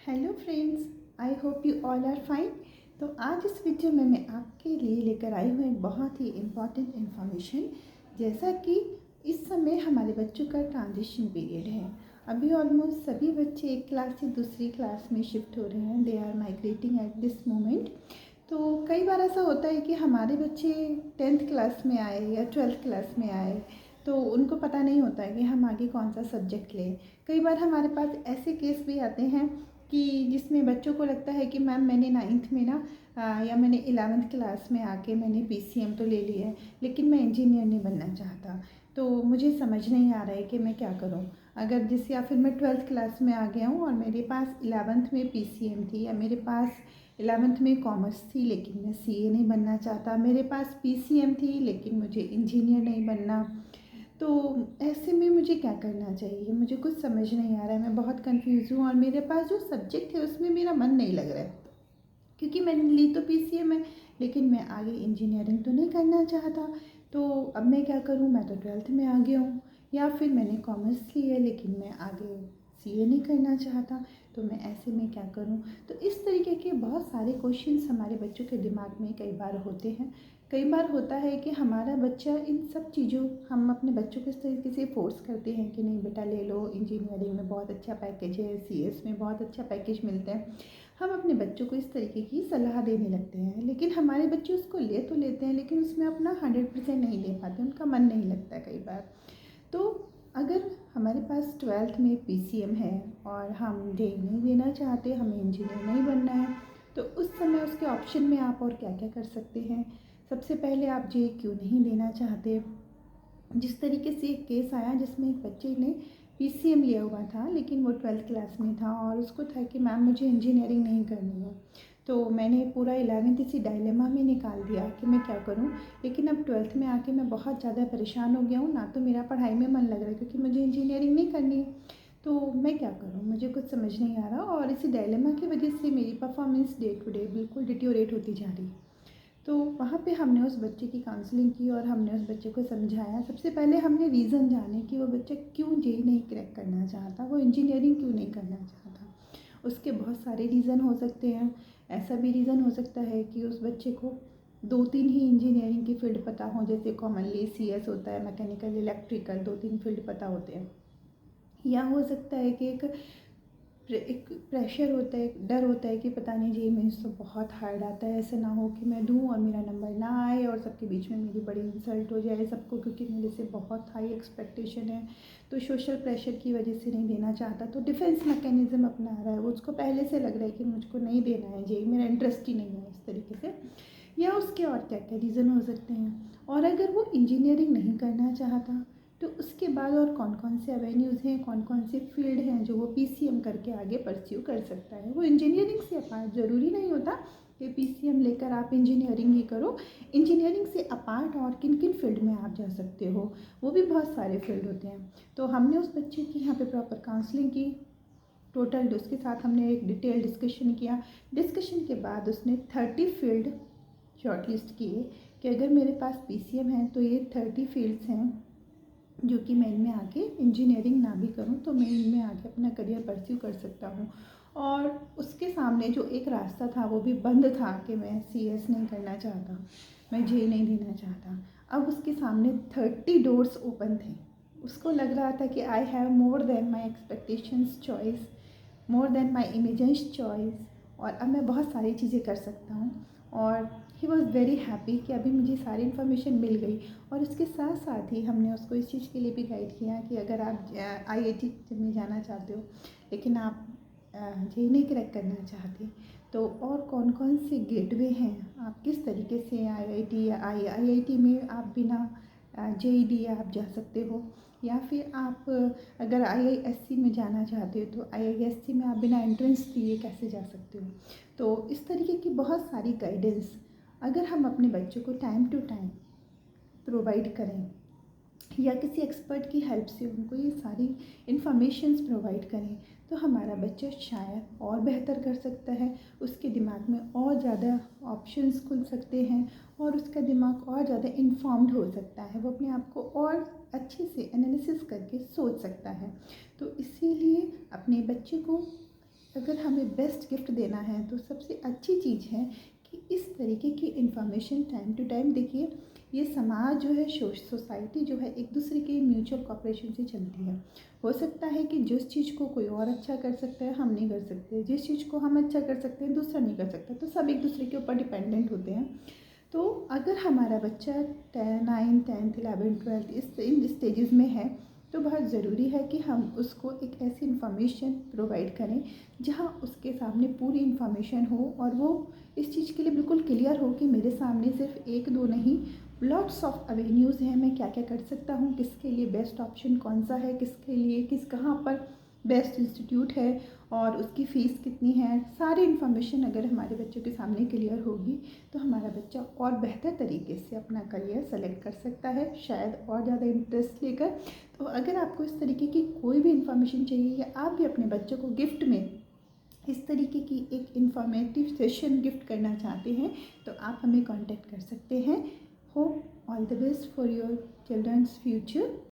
Hello friends, I hope you all are fine. तो आज इस वीडियो में मैं आपके लिए लेकर आई हूँ एक बहुत ही इम्पॉर्टेंट इन्फॉर्मेशन। जैसा कि इस समय हमारे बच्चों का ट्रांजिशन पीरियड है। अभी ऑलमोस्ट सभी बच्चे एक क्लास से दूसरी क्लास में शिफ्ट हो रहे हैं। They are migrating at this moment. तो कई बार ऐसा होता है कि हमारे बच्चे 10th क्लास में आए या 12th क्लास में आए तो उनको पता नहीं होता है कि हम आगे कौन सा सब्जेक्ट लें। कई बार हमारे पास ऐसे केस भी आते हैं कि जिसमें बच्चों को लगता है कि मैम मैंने 9th में ना या मैंने 11th क्लास में आके मैंने PCM तो ले लिया है, लेकिन मैं इंजीनियर नहीं बनना चाहता। तो मुझे समझ नहीं आ रहा है कि मैं क्या करूं। अगर जिस या फिर मैं 12th क्लास में आ गया हूं और मेरे पास 11th में PCM थी, या मेरे पास 11th में कॉमर्स थी लेकिन मैं CA नहीं बनना चाहता, मेरे पास PCM थी लेकिन मुझे इंजीनियर नहीं बनना। तो ऐसे में मुझे क्या करना चाहिए, मुझे कुछ समझ नहीं आ रहा है। मैं बहुत कंफ्यूज हूँ और मेरे पास जो सब्जेक्ट है उसमें मेरा मन नहीं लग रहा है, क्योंकि मैंने ली तो PCM है लेकिन मैं आगे इंजीनियरिंग तो नहीं करना चाहता। तो अब मैं क्या करूँ? मैं तो 12th में आ गया हूँ, या फिर मैंने कॉमर्स ली है लेकिन मैं आगे CA नहीं करना चाहता। तो मैं ऐसे में क्या करूँ? तो इस तरीके के बहुत सारे क्वेश्चंस हमारे बच्चों के दिमाग में कई बार होते हैं। कई बार होता है कि हमारा बच्चा इन सब चीज़ों, हम अपने बच्चों को इस तरीके से फोर्स करते हैं कि नहीं बेटा ले लो, इंजीनियरिंग में बहुत अच्छा पैकेज है, CS में बहुत अच्छा पैकेज मिलता है। हम अपने बच्चों को इस तरीके की सलाह देने लगते हैं, लेकिन हमारे बच्चे उसको ले तो लेते हैं लेकिन उसमें अपना 100% नहीं दे पाते, उनका मन नहीं लगता कई बार। तो अगर हमारे पास 12th में PCM है और हम JEE नहीं देना चाहते, हमें इंजीनियर नहीं बनना है, तो उस समय उसके ऑप्शन में आप और क्या क्या कर सकते हैं। सबसे पहले आप JEE क्यों नहीं देना चाहते। जिस तरीके से एक केस आया जिसमें एक बच्चे ने PCM लिया हुआ था लेकिन वो 12th क्लास में था और उसको था कि मैम मुझे इंजीनियरिंग नहीं करनी है। तो मैंने पूरा 11th इसी डायलेमा में निकाल दिया कि मैं क्या करूं। लेकिन अब 12th में आके मैं बहुत ज़्यादा परेशान हो गया हूँ, ना तो मेरा पढ़ाई में मन लग रहा है क्योंकि मुझे इंजीनियरिंग नहीं करनी है। तो मैं क्या करूँ, मुझे कुछ समझ नहीं आ रहा और इसी डायलेमा की वजह से मेरी परफॉर्मेंस डे टू डे बिल्कुल डिटोरेट होती जा रही है। तो वहाँ पे हमने उस बच्चे की काउंसलिंग की और हमने उस बच्चे को समझाया। सबसे पहले हमने रीज़न जाने कि वो बच्चा क्यों JEE नहीं क्रैक करना चाहता, वो इंजीनियरिंग क्यों नहीं करना चाहता। उसके बहुत सारे रीज़न हो सकते हैं। ऐसा भी रीज़न हो सकता है कि उस बच्चे को 2-3 ही इंजीनियरिंग की फील्ड पता हो, जैसे कॉमनली CS होता है, मैकेनिकल, इलेक्ट्रिकल, 2-3 फील्ड पता होते हैं। या हो सकता है कि एक प्रेशर होता है, एक डर होता है कि पता नहीं JEE मेंस तो बहुत हार्ड आता है, ऐसे ना हो कि मैं दूँ और मेरा नंबर ना आए और सबके बीच में मेरी बड़ी इंसल्ट हो जाए सबको, क्योंकि मेरे से बहुत हाई एक्सपेक्टेशन है। तो सोशल प्रेशर की वजह से नहीं देना चाहता, तो डिफेंस मैकेनिज़्म अपना रहा है। वो उसको पहले से लग रहा है कि मुझको नहीं देना है JEE, मेरा इंटरेस्ट ही नहीं है इस तरीके से। या उसके और क्या क्या रीज़न हो सकते हैं। और अगर वो इंजीनियरिंग नहीं करना चाहता तो उसके बाद और कौन कौन से एवेन्यूज़ हैं, कौन कौन से फील्ड हैं जो वो PCM करके आगे परस्यू कर सकता है। वो इंजीनियरिंग से अपार्ट ज़रूरी नहीं होता कि PCM लेकर आप इंजीनियरिंग ही करो। इंजीनियरिंग से अपार्ट और किन किन फील्ड में आप जा सकते हो, वो भी बहुत सारे फील्ड होते हैं। तो हमने उस बच्चे की यहाँ पे प्रॉपर काउंसलिंग की, टोटल उसके साथ हमने एक डिटेल डिस्कशन किया। डिस्कशन के बाद उसने 30 फील्ड शॉर्टलिस्ट किए कि अगर मेरे पास PCM है तो ये 30 फील्ड्स हैं जो कि मैं इनमें आके इंजीनियरिंग ना भी करूं तो मैं इनमें आके अपना करियर परस्यू कर सकता हूं। और उसके सामने जो एक रास्ता था वो भी बंद था कि मैं CS नहीं करना चाहता, मैं JEE नहीं देना चाहता। अब उसके सामने 30 डोर्स ओपन थे। उसको लग रहा था कि I have more than my expectations choice, more than my imagines choice, और अब मैं बहुत सारी चीज़ें कर सकता हूँ। और ही वॉज़ वेरी हैप्पी कि अभी मुझे सारी इन्फॉर्मेशन मिल गई। और उसके साथ साथ ही हमने उसको इस चीज़ के लिए भी गाइड किया कि अगर आप IIT में जाना चाहते हो लेकिन आप JEE नहीं क्रैक करना चाहते, तो और कौन कौन से गेटवे हैं, आप किस तरीके से IIT या IIT में आप बिना JEE दिए आप जा सकते हो। या फिर आप अगर IISc में जाना चाहते हो तो IISc में आप बिना एंट्रेंस दिए कैसे जा सकते हो। तो इस तरीके की बहुत सारी गाइडेंस अगर हम अपने बच्चों को टाइम टू टाइम प्रोवाइड करें या किसी एक्सपर्ट की हेल्प से उनको ये सारी इन्फॉर्मेशंस प्रोवाइड करें, तो हमारा बच्चा शायद और बेहतर कर सकता है। उसके दिमाग में और ज़्यादा ऑप्शंस खुल सकते हैं और उसका दिमाग और ज़्यादा इन्फॉर्म्ड हो सकता है। वो अपने आप को और अच्छे से एनालिसिस करके सोच सकता है। तो इसीलिए अपने बच्चे को अगर हमें बेस्ट गिफ्ट देना है तो सबसे अच्छी चीज़ है कि इस तरीके की इन्फॉर्मेशन टाइम टू टाइम, देखिए ये समाज जो है, सोसाइटी जो है, एक दूसरे के म्यूचुअल कॉपरेशन से चलती है। हो सकता है कि जिस चीज़ को कोई और अच्छा कर सकता है हम नहीं कर सकते, जिस चीज़ को हम अच्छा कर सकते हैं दूसरा नहीं कर सकता, तो सब एक दूसरे के ऊपर डिपेंडेंट होते हैं। तो अगर हमारा बच्चा 9, 10, 11, 12 इन स्टेजेस में है तो बहुत ज़रूरी है कि हम उसको एक ऐसी इन्फॉर्मेशन प्रोवाइड करें जहां उसके सामने पूरी इन्फॉर्मेशन हो और वो इस चीज़ के लिए बिल्कुल क्लियर हो कि मेरे सामने सिर्फ एक दो नहीं, लॉट्स ऑफ एवेन्यूज़ हैं, मैं क्या क्या कर सकता हूँ, किसके लिए बेस्ट ऑप्शन कौन सा है, किसके लिए कहाँ पर बेस्ट इंस्टीट्यूट है और उसकी फ़ीस कितनी है। सारी इन्फॉर्मेशन अगर हमारे बच्चों के सामने क्लियर होगी तो हमारा बच्चा और बेहतर तरीके से अपना करियर सेलेक्ट कर सकता है, शायद और ज़्यादा इंटरेस्ट लेकर। तो अगर आपको इस तरीके की कोई भी इन्फॉर्मेशन चाहिए या आप भी अपने बच्चों को गिफ्ट में इस तरीके की एक इन्फॉर्मेटिव सेशन गिफ्ट करना चाहते हैं तो आप हमें कांटेक्ट कर सकते हैं। Hope all the best for your childrens future.